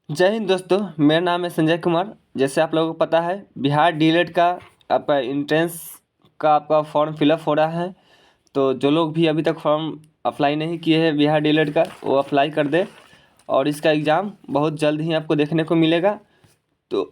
जय हिंद दोस्तों, मेरा नाम है संजय कुमार। जैसे आप लोगों को पता है, बिहार डीएलएड का आपका एंट्रेंस का आपका फॉर्म फिलअप हो रहा है। तो जो लोग भी अभी तक फॉर्म अप्लाई नहीं किए हैं बिहार डीएलएड का, वो अप्लाई कर दे और इसका एग्ज़ाम बहुत जल्द ही आपको देखने को मिलेगा। तो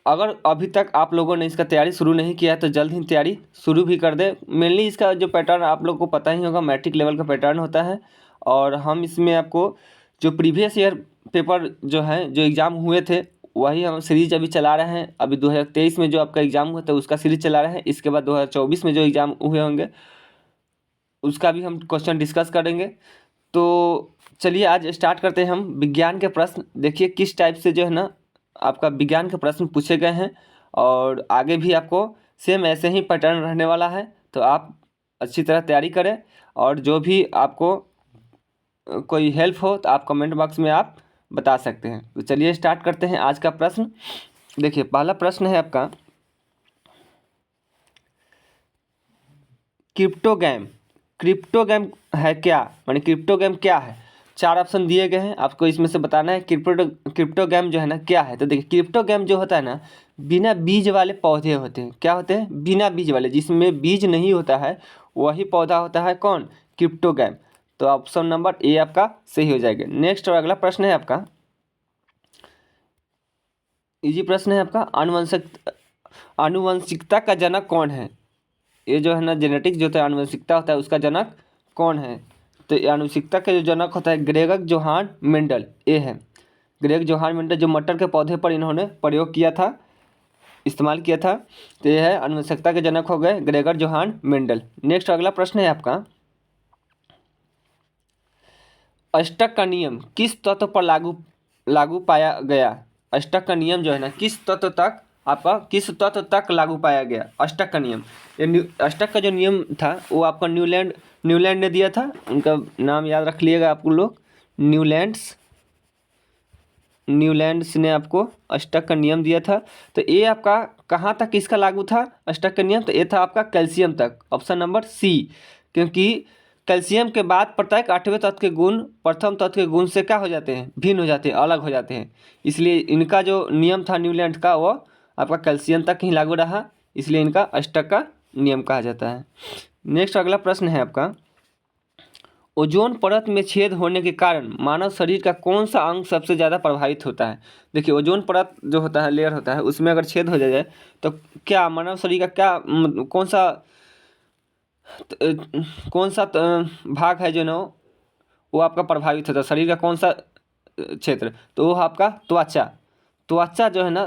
अगर अभी तक आप लोगों ने इसका तैयारी शुरू नहीं किया है तो जल्द ही तैयारी शुरू भी कर दे। मेनली इसका जो पैटर्न आप लोग को पता ही होगा, मैट्रिक लेवल का पैटर्न होता है। और हम इसमें आपको जो प्रीवियस ईयर पेपर जो हैं, जो एग्ज़ाम हुए थे, वही हम सीरीज अभी चला रहे हैं। अभी 2023 में जो आपका एग्ज़ाम हुआ था उसका सीरीज चला रहे हैं। इसके बाद 2024 में जो एग्ज़ाम हुए होंगे उसका भी हम क्वेश्चन डिस्कस करेंगे। तो चलिए आज स्टार्ट करते हैं हम विज्ञान के प्रश्न। देखिए किस टाइप से जो है ना आपका विज्ञान के प्रश्न पूछे गए हैं, और आगे भी आपको सेम ऐसे ही पैटर्न रहने वाला है। तो आप अच्छी तरह तैयारी करें, और जो भी आपको कोई हेल्प हो तो आप कमेंट बॉक्स में आप बता सकते हैं। तो चलिए स्टार्ट करते हैं आज का प्रश्न। देखिए पहला प्रश्न है आपका, क्रिप्टोगैम। क्रिप्टोगैम है क्या, माने क्रिप्टोगैम क्या है? चार ऑप्शन दिए गए हैं, आपको इसमें से बताना है क्रिप्टोगैम जो है ना क्या है। तो देखिए क्रिप्टोगैम जो होता है ना, बिना बीज वाले पौधे होते हैं। क्या होते हैं? बिना बीज वाले, जिसमें बीज नहीं होता है वही पौधा होता है। कौन? क्रिप्टोगैम। तो ऑप्शन नंबर ए आपका सही हो जाएगा। नेक्स्ट और अगला प्रश्न है आपका, इजी प्रश्न है आपका, आनुवंशिकता का जनक कौन है? ये जो है ना जेनेटिक्स जो होता है, आनुवंशिकता होता है, उसका जनक कौन है? तो ये आनुवंशिकता का जो जनक होता है ग्रेगर जोहान मेंडल, ये है ग्रेगर जोहान मेंडल, जो मटर के पौधे पर इन्होंने प्रयोग किया था, इस्तेमाल किया था। तो ये है आनुवंशिकता के जनक हो गए ग्रेगर जोहान मेंडल। नेक्स्ट अगला प्रश्न है आपका, अष्टक का नियम किस तत्व पर लागू लागू पाया गया? अष्टक का नियम जो है ना किस तत्व तक आपका किस तत्व तक लागू पाया गया? अष्टक का नियम, अष्टक का जो नियम था वो आपका न्यूलैंड ने दिया था। उनका नाम याद रख लिएगा आप लोग, न्यूलैंड्स ने आपको अष्टक का नियम दिया था। तो ये आपका कहाँ तक इसका लागू था अष्टक का नियम? तो ये था आपका कैल्शियम तक, ऑप्शन नंबर सी। क्योंकि कैल्शियम के बाद प्रत्येक आठवें तत्व के गुण प्रथम तत्व के गुण से क्या हो जाते हैं? भिन्न हो जाते हैं, अलग हो जाते हैं। इसलिए इनका जो नियम था न्यूलैंड का, वो आपका कैल्शियम तक ही लागू रहा, इसलिए इनका अष्टक का नियम कहा जाता है। नेक्स्ट अगला प्रश्न है आपका, ओजोन परत में छेद होने के कारण मानव शरीर का कौन सा अंग सबसे ज़्यादा प्रभावित होता है? देखिए ओजोन परत जो होता है, लेयर होता है, उसमें अगर छेद हो जाए तो क्या मानव शरीर का क्या कौन सा भाग है जो ना वो आपका प्रभावित होता है? शरीर का कौन सा क्षेत्र? तो वो आपका त्वचा। त्वचा जो है ना,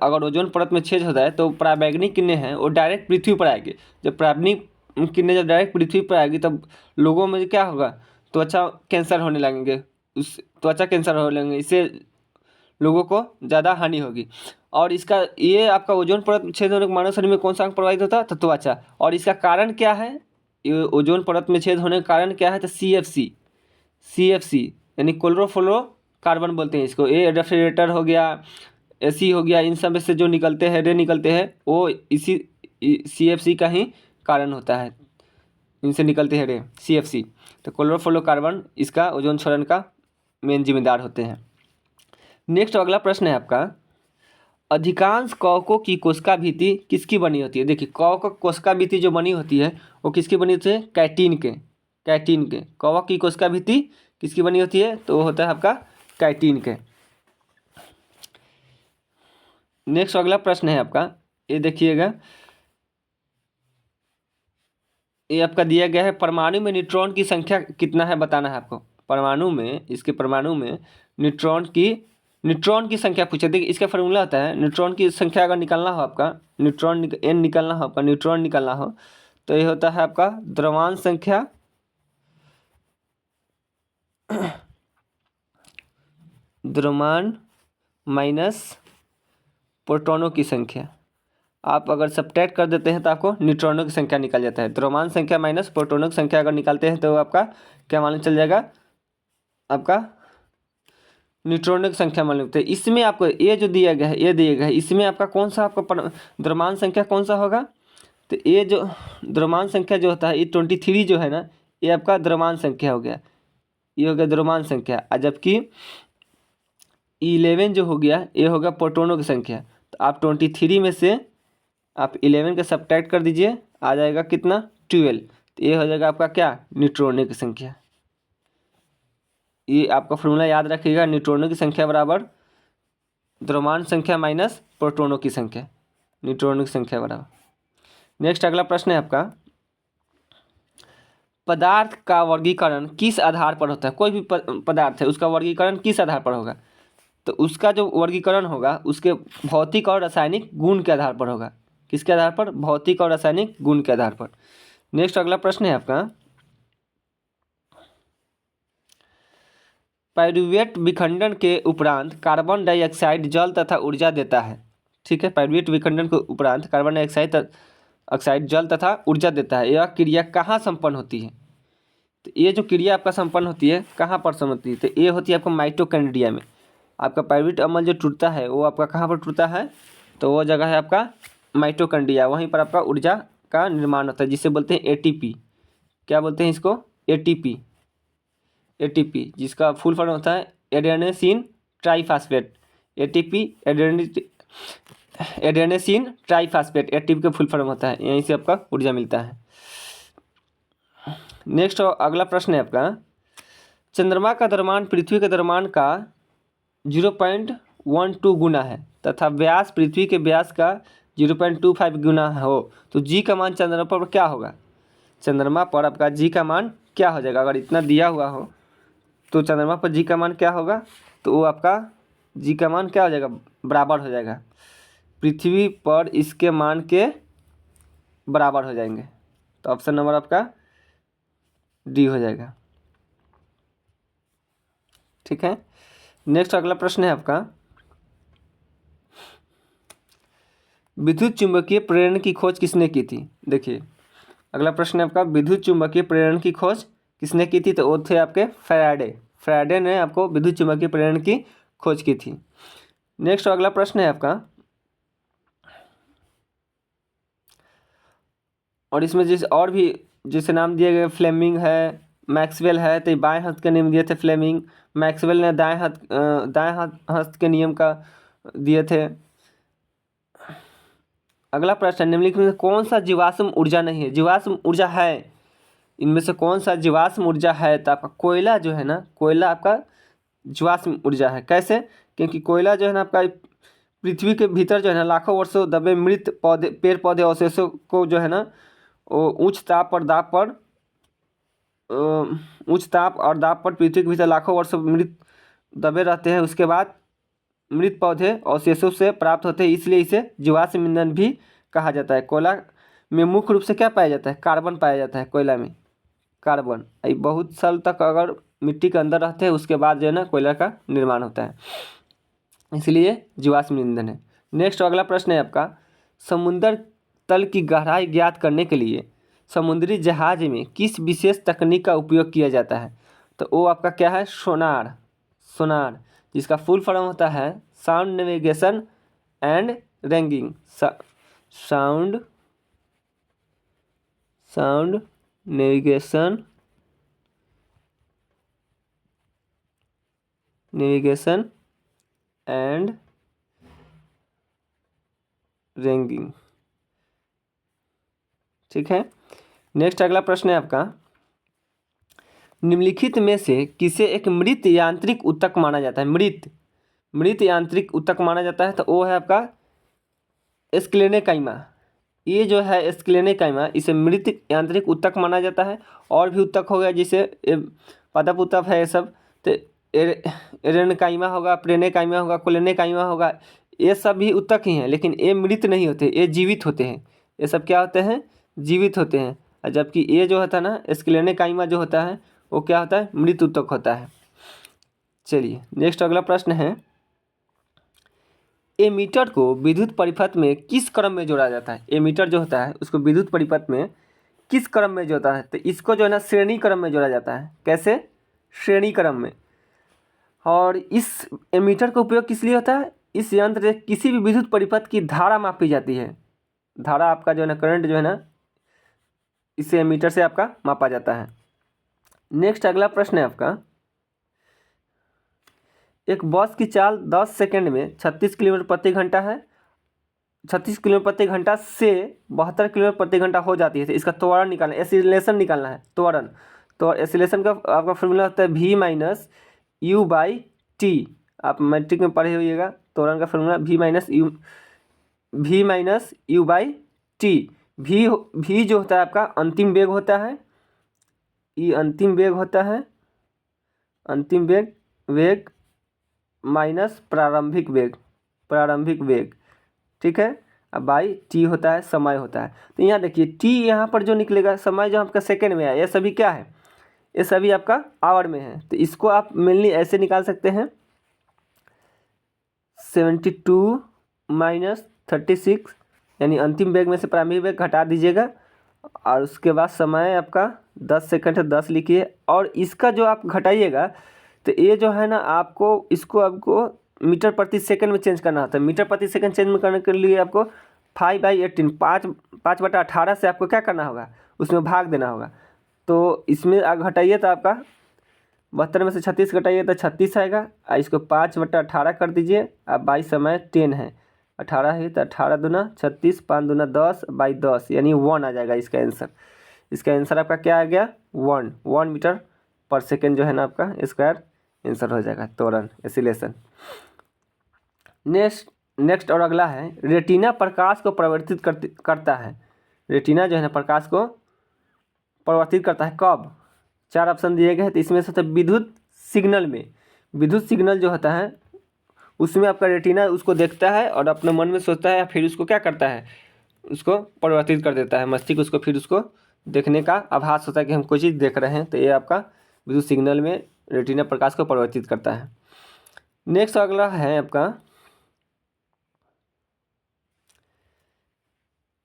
अगर ओजोन परत में छेद होता है तो पराबैंगनी किरणें हैं वो डायरेक्ट पृथ्वी पर आएगी। जब पराबैंगनी किरणें जब डायरेक्ट पृथ्वी पर आएगी तब लोगों में क्या होगा? त्वचा कैंसर होने लगेंगे, उस त्वचा कैंसर होने लगेंगे, इससे लोगों को ज़्यादा हानि होगी। और इसका ये आपका ओजोन परत छेद होने के मानव शरीर में कौन सा अंग प्रभावित होता है? तो त्वचा। और इसका कारण क्या है? ये ओजोन परत में छेद होने का कारण क्या है? तो सी एफ सी यानी क्लोरोफ्लोरो कार्बन बोलते हैं इसको। ये रेफ्रिजरेटर हो गया, एसी हो गया, इन सब में से जो निकलते हैं, रे निकलते हैं, वो इसी CFC का ही कारण होता है। इनसे निकलते हैं रे, CFC। तो क्लोरोफ्लोरो कार्बन इसका ओजोन क्षरण का मेन जिम्मेदार होते हैं। नेक्स्ट अगला प्रश्न है आपका, अधिकांश कवकों की कोशिका भित्ति किसकी बनी होती है? देखिए कवक कोशिका भित्ति जो बनी होती है वो किसकी बनी होती है? कैटीन के कवक की कोशिका भित्ति किसकी बनी होती है? तो वो होता है आपका कैटीन के। नेक्स्ट अगला प्रश्न है आपका, ये देखिएगा, ये आपका दिया गया है, परमाणु में न्यूट्रॉन की संख्या कितना है बताना है आपको। परमाणु में न्यूट्रॉन की संख्या पूछे। देखिए इसका फॉर्मूला होता है, न्यूट्रॉन की संख्या अगर निकालना हो आपका, n निकालना हो आपका, न्यूट्रॉन निकालना हो, तो ये होता है आपका द्रव्यमान संख्या द्रव्यमान माइनस प्रोटॉनों की संख्या। आप अगर सब्ट्रैक्ट कर देते हैं तो आपको न्यूट्रॉनों की संख्या निकल जाता है। द्रव्यमान संख्या माइनस प्रोटॉनों की संख्या अगर निकालते हैं तो आपका क्या मालूम चल जाएगा? आपका न्यूट्रॉनों की संख्या मालूम होता है। इसमें आपको ये जो दिया गया है, इसमें आपका कौन सा आपका द्रव्यमान संख्या कौन सा होगा? तो ये जो द्रव्यमान संख्या जो होता है, ये 23 जो है ना, ये आपका द्रव्यमान संख्या हो गया, ये हो गया द्रव्यमान संख्या। जबकि 11 जो हो गया ये होगा प्रोटोनों की संख्या। तो आप 23 में से आप 11 का सब्ट्रैक्ट कर दीजिए, आ जाएगा कितना 12। तो ये हो जाएगा आपका क्या न्यूट्रॉनों की संख्या। ये आपका फॉर्मूला याद रखिएगा, न्यूट्रॉनों की संख्या बराबर द्रव्यमान संख्या माइनस प्रोटोनों की संख्या, न्यूट्रॉनों की संख्या बराबर। नेक्स्ट अगला प्रश्न है आपका, पदार्थ का वर्गीकरण किस आधार पर होता है। कोई भी पदार्थ है उसका वर्गीकरण किस आधार पर होगा। तो उसका जो वर्गीकरण होगा उसके भौतिक और रासायनिक गुण के आधार पर होगा। किसके आधार पर, भौतिक और रासायनिक गुण के आधार पर। नेक्स्ट अगला प्रश्न है आपका, पाइरूवेट विखंडन के उपरांत कार्बन डाइऑक्साइड जल तथा ऊर्जा देता है। ठीक है, पाइरूवेट विखंडन के उपरांत कार्बन डाइऑक्साइड जल तथा ऊर्जा देता है। यह क्रिया कहाँ संपन्न होती है। तो ये जो क्रिया आपका संपन्न होती है कहाँ पर संपन्न होती है, तो ये होती है आपका माइटोकॉन्ड्रिया में। आपका पाइरूवेट अम्ल जो टूटता है वो आपका कहाँ पर टूटता है, तो वो जगह है आपका माइटोकॉन्ड्रिया। वहीं पर आपका ऊर्जा का निर्माण होता है जिसे बोलते हैं एटीपी। क्या बोलते हैं इसको, एटीपी। एटीपी जिसका फुल फॉर्म होता है adenosine triphosphate. ATP adenosine triphosphate ATP का फुल फॉर्म होता है, यहीं से आपका ऊर्जा मिलता है। नेक्स्ट अगला प्रश्न है आपका, चंद्रमा का द्रव्यमान पृथ्वी के द्रव्यमान का 0.12 गुना है तथा व्यास पृथ्वी के व्यास का 0.25 गुना हो तो जी का मान चंद्रमा पर क्या होगा। चंद्रमा पर आपका जी का मान क्या हो जाएगा, अगर इतना दिया हुआ हो तो चंद्रमा पर जी का मान क्या होगा, तो वो आपका जी का मान क्या हो जाएगा, बराबर हो जाएगा पृथ्वी पर इसके मान के बराबर हो जाएंगे। तो ऑप्शन नंबर आपका डी हो जाएगा। ठीक है, नेक्स्ट अगला प्रश्न है आपका, विद्युत चुंबकीय प्रेरण की खोज किसने की थी। देखिए अगला प्रश्न है आपका, विद्युत चुंबकीय प्रेरण की खोज किसने की थी, तो वो थे आपके फैराडे। फैराडे ने आपको विद्युत चुंबकीय प्रेरण की खोज की थी। नेक्स्ट अगला प्रश्न है आपका, और इसमें और भी जैसे नाम दिए गए फ्लेमिंग है, मैक्सवेल है, तो बाएं हाथ के नियम दिए थे फ्लेमिंग। मैक्सवेल ने दाएं हाथ के नियम का दिए थे। अगला प्रश्न, निम्नलिखित में कौन सा जीवाश्म ऊर्जा नहीं है। जीवाश्म ऊर्जा है, इनमें से कौन सा जीवाश्म ऊर्जा है, तो आपका कोयला जो है ना, कोयला आपका जीवाश्म ऊर्जा है। कैसे, क्योंकि कोयला जो है ना आपका पृथ्वी के भीतर जो है ना लाखों वर्षों दबे मृत पौधे पेड़ पौधे अवशेषों को जो है ना वो उच्च ताप और दाब पर पृथ्वी के भीतर लाखों वर्षों मृत दबे रहते हैं। उसके बाद मृत पौधे अवशेषों से प्राप्त होते हैं, इसलिए इसे जीवाश्म ईंधन भी कहा जाता है। कोयला में मुख्य रूप से क्या पाया जाता है, कार्बन पाया जाता है। कोयला में कार्बन बहुत साल तक अगर मिट्टी के अंदर रहते हैं उसके बाद जो है ना कोयला का निर्माण होता है, इसलिए जीवाश्म ईंधन है। नेक्स्ट अगला प्रश्न है आपका, समुद्र तल की गहराई ज्ञात करने के लिए समुद्री जहाज में किस विशेष तकनीक का उपयोग किया जाता है। तो वो आपका क्या है, सोनार। सोनार जिसका फुल फॉर्म होता है sound navigation and ragging. Sound navigation and ragging. ठीक है, नेक्स्ट अगला प्रश्न है आपका, निम्नलिखित में से किसे एक मृत यांत्रिक ऊतक माना जाता है। मृत यांत्रिक ऊतक माना जाता है, तो वो है आपका स्क्लेनेकाइमा। ये जो है स्क्लेनेकाइमा, इसे मृत यांत्रिक ऊतक माना जाता है। और भी ऊतक हो गया जिसे पादप ऊतक है ये सब, तो एरेनकाइमा होगा, प्रेनेकाइमा होगा, कोलेनेकाइमा होगा, ये सब भी ऊतक ही हैं, लेकिन ये मृत नहीं होते, ये जीवित होते हैं। ये सब क्या होते हैं, जीवित होते हैं। और जबकि ये जो होता है ना स्क्लेनेकाइमा जो होता है वो क्या होता है, मृत ऊतक होता है। चलिए नेक्स्ट अगला प्रश्न है, एमीटर को विद्युत परिपथ में किस क्रम में जोड़ा जाता है। एमीटर जो होता है उसको विद्युत परिपथ में किस क्रम में जोड़ता है, तो इसको जो है ना श्रेणी क्रम में जोड़ा जाता है। कैसे, श्रेणी क्रम में। और इस एमीटर का उपयोग किस लिए होता है, इस यंत्र से किसी भी विद्युत परिपथ की धारा मापी जाती है। धारा आपका जो है ना करंट जो है ना इस एमीटर से आपका मापा जाता है। नेक्स्ट अगला प्रश्न है आपका, एक बस की चाल 10 सेकंड में 36 किलोमीटर प्रति घंटा है, 36 किलोमीटर प्रति घंटा से 72 किलोमीटर प्रति घंटा हो जाती है। तो इसका त्वरण निकालना है, एक्सीलरेशन निकालना है, त्वरण। तो एक्सीलरेशन का आपका फॉर्मूला होता है v minus you by T. आप मैट्रिक में पढ़े होइएगा, त्वरण का formula v minus you by T. v जो होता है आपका अंतिम वेग होता है, ये अंतिम वेग होता है, अंतिम वेग माइनस प्रारंभिक वेग, ठीक है। अब बाई टी होता है, समय होता है। तो यहाँ देखिए टी यहाँ पर जो निकलेगा, समय जो आपका सेकंड में है, ये सभी क्या है, ये सभी आपका आवर में है। तो इसको आप मेनली ऐसे निकाल सकते हैं, 72 माइनस 36, यानी अंतिम वेग में से प्रारंभिक वेग घटा दीजिएगा, और उसके बाद समय आपका 10 सेकंड है, 10 लिखिए। और इसका जो आप घटाइएगा, तो ये जो है ना, आपको मीटर प्रति सेकंड में चेंज करना होता है। मीटर प्रति सेकंड चेंज करने के लिए आपको 5/18 5/18 से आपको क्या करना होगा, उसमें भाग देना होगा। तो इसमें घटाइए तो आपका 72 में से 36 घटाइए तो 36 आएगा, और इसको 5/18 कर दीजिए। अब 22 समय 10 है, 18 है तो 18 दूना 36, 5 दूना 10 बाई 10, यानी 1 आ जाएगा इसका आंसर। इसका आंसर आपका क्या आ गया, 1 मीटर पर सेकेंड जो है ना आपका स्क्वायर आंसर हो जाएगा, त्वरण, एक्सीलरेशन। नेक्स्ट और अगला है, रेटिना प्रकाश को परिवर्तित करता है। रेटिना जो है ना प्रकाश को परिवर्तित करता है कब? 4 ऑप्शन दिए गए हैं। तो इसमें से होता है विद्युत सिग्नल में। विद्युत सिग्नल जो होता है उसमें आपका रेटिना उसको देखता है और अपने मन में सोचता है, फिर उसको क्या करता है, उसको परिवर्तित कर देता है। मस्तिष्क उसको फिर उसको देखने का आभास होता है कि हम कोई चीज़ देख रहे हैं। तो ये आपका विद्युत सिग्नल में रेटिना प्रकाश को परिवर्तित करता है। नेक्स्ट अगला है आपका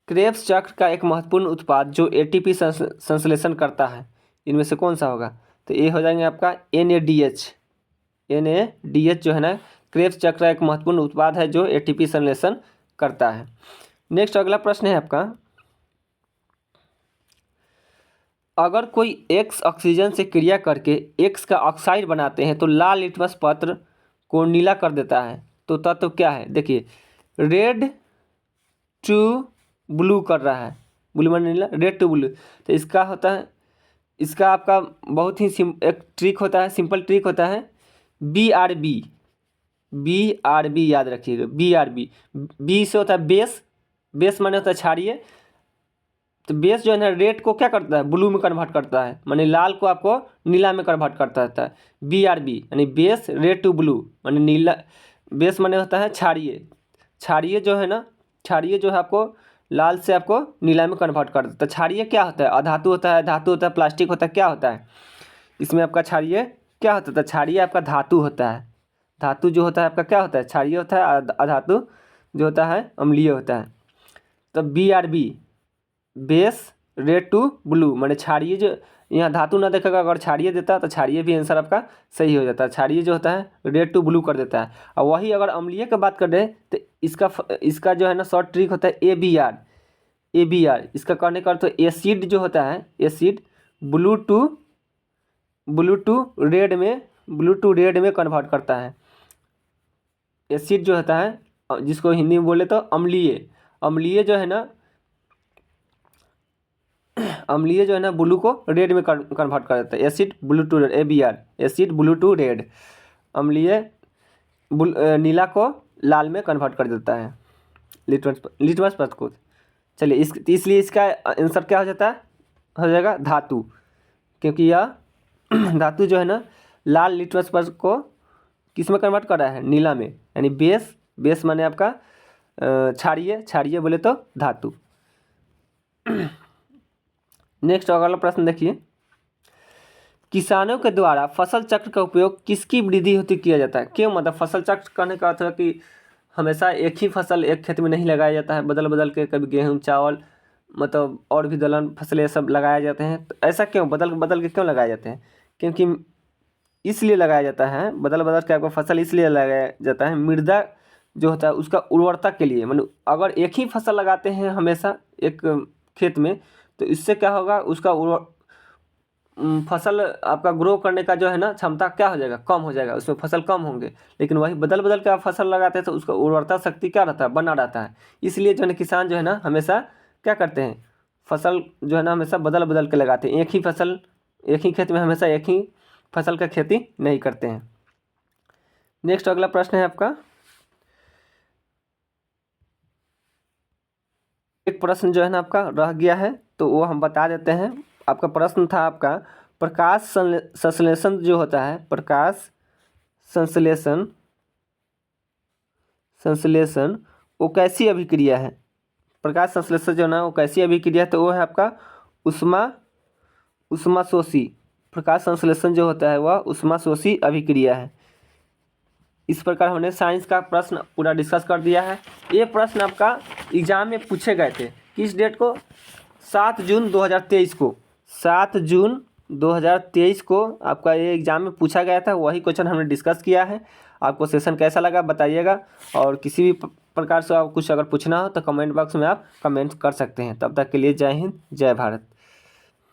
क्रेब्स चक्र का एक महत्वपूर्ण उत्पाद जो एटीपी संश्लेषण करता है, इनमें से कौन सा होगा? तो ये हो जाएंगे आपका NADH। NADH जो है ना क्रेब्स चक्र का एक महत्वपूर्ण उत्पाद है जो एटीपी संश्लेषण करता है। नेक्स्ट अगला प्रश्न है आपका, अगर कोई X ऑक्सीजन से क्रिया करके X का ऑक्साइड बनाते हैं तो लाल लिटमस पत्र को नीला कर देता है, तो तत्व क्या है? देखिए रेड टू ब्लू कर रहा है, ब्लू माने नीला, रेड टू ब्लू। तो इसका होता है, इसका आपका बहुत ही एक ट्रिक होता है, सिंपल ट्रिक होता है, BRB याद रखिएगा, BRB। बी से होता है बेस माने होता है क्षारीय। तो बेस जो है ना रेड को क्या करता है, ब्लू में कन्वर्ट करता है, माने लाल को आपको नीला में कन्वर्ट करता है। BRB यानी बेस रेड टू ब्लू, माने नीला, बेस माने होता है क्षारीय। क्षारीय जो है ना, क्षारीय जो है आपको लाल से आपको नीला में कन्वर्ट कर देता है। क्षारीय क्या होता है? अधातु होता है, धातु होता है, प्लास्टिक होता है, क्या होता है इसमें आपका क्षारीय क्या होता है? क्षारीय आपका धातु होता है। धातु जो होता है आपका क्या होता है? क्षारीय होता है। अधातु जो होता है अम्लीय होता है। तो BRB base red to blue, माने क्षारीय जो यहाँ धातु ना देखेगा, अगर क्षारीय देता है तो क्षारीय भी आंसर आपका सही हो जाता है। क्षारीय जो होता है रेड टू ब्लू कर देता है। और वही अगर अम्लीय की बात कर रहे हैं तो इसका जो है ना शॉर्ट ट्रिक होता है ABR। इसका करने का तो एसिड जो होता है, एसिड ब्लू टू रेड में कन्वर्ट करता है। एसिड जो होता है, जिसको हिंदी में बोले तो अम्लीय जो है ना, अम्लीय जो है ना ब्लू को रेड में कन्वर्ट कर देता है। Acid blue to red, ABR, acid blue to red. अम्लीय नीला को लाल में कन्वर्ट कर देता है, लिटमस पत्र को। चलिए इसलिए इसका आंसर क्या हो जाता है, हो जाएगा धातु, क्योंकि यह धातु जो है ना लाल लिटमस पत्र को किस में कन्वर्ट कर रहा है, नीला में। यानी बेस माने आपका क्षारीय बोले तो धातु। नेक्स्ट अगला प्रश्न देखिए, किसानों के द्वारा फसल चक्र का उपयोग किसकी वृद्धि हेतु किया जाता है? क्यों? मतलब फसल चक्र करने का अर्थ है कि हमेशा एक ही फसल एक खेत में नहीं लगाया जाता है, बदल बदल के, कभी गेहूँ, चावल, मतलब और भी दलहन फसलें सब लगाए जाते हैं। तो ऐसा क्यों बदल बदल के क्यों लगाए जाते हैं? क्योंकि इसलिए लगाया जाता है, बदल बदल के आपको फसल इसलिए लगाया जाता है, मृदा जो होता है उसका उर्वरता के लिए। मतलब अगर एक ही फसल लगाते हैं हमेशा एक खेत में, तो इससे क्या होगा, उसका फसल आपका ग्रो करने का जो है ना क्षमता क्या हो जाएगा, कम हो जाएगा, उसमें फसल कम होंगे। लेकिन वही बदल बदल के आप फसल लगाते हैं तो उसका उर्वरता शक्ति क्या रहता है, बना रहता है। इसलिए जो है ना किसान जो है ना हमेशा क्या करते हैं, फसल जो है ना हमेशा बदल बदल के लगाते हैं। एक ही फसल एक ही खेत में हमेशा एक ही फसल का खेती नहीं करते हैं। नेक्स्ट अगला प्रश्न है आपका, एक प्रश्न जो है ना आपका रह गया है तो वो हम बता देते हैं। आपका प्रश्न था आपका, प्रकाश संश्लेषण जो होता है, प्रकाश संश्लेषण संश्लेषण वो कैसी अभिक्रिया है। प्रकाश संश्लेषण जो है ना वो कैसी अभिक्रिया है, तो वो है आपका ऊष्माशोषी। प्रकाश संश्लेषण जो होता है वह ऊष्माशोषी अभिक्रिया है। इस प्रकार हमने साइंस का प्रश्न पूरा डिस्कस कर दिया है। ये प्रश्न आपका एग्जाम में पूछे गए थे किस डेट को, 7 जून 2023 को। 7 जून 2023 को आपका ये एग्जाम में पूछा गया था, वही क्वेश्चन हमने डिस्कस किया है। आपको सेशन कैसा लगा बताइएगा, और किसी भी प्रकार से आप कुछ अगर पूछना हो तो कमेंट बॉक्स में आप कमेंट कर सकते हैं। तब तक के लिए जय हिंद, जय भारत।